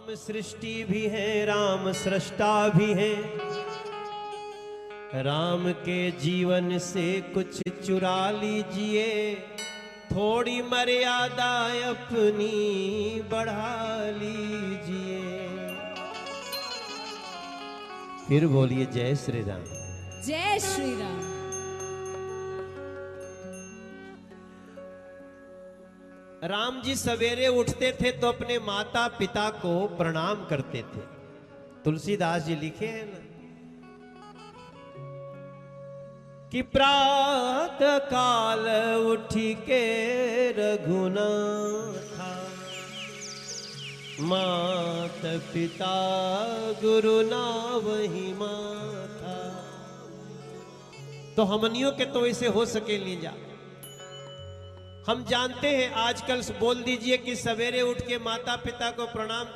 राम सृष्टि भी है, राम सृष्टा भी है। राम के जीवन से कुछ चुरा लीजिए, थोड़ी मर्यादा अपनी बढ़ा लीजिए। फिर बोलिए जय श्री राम। जय श्री राम। राम जी सवेरे उठते थे तो अपने माता पिता को प्रणाम करते थे। तुलसीदास जी लिखे हैं ना कि प्रातः काल उठी के रघुनाथा, मात पिता गुरु ना वही माथा। तो हमनियों के तो ऐसे हो सके नहीं जा। हम जानते हैं आजकल बोल दीजिए कि सवेरे उठ के माता पिता को प्रणाम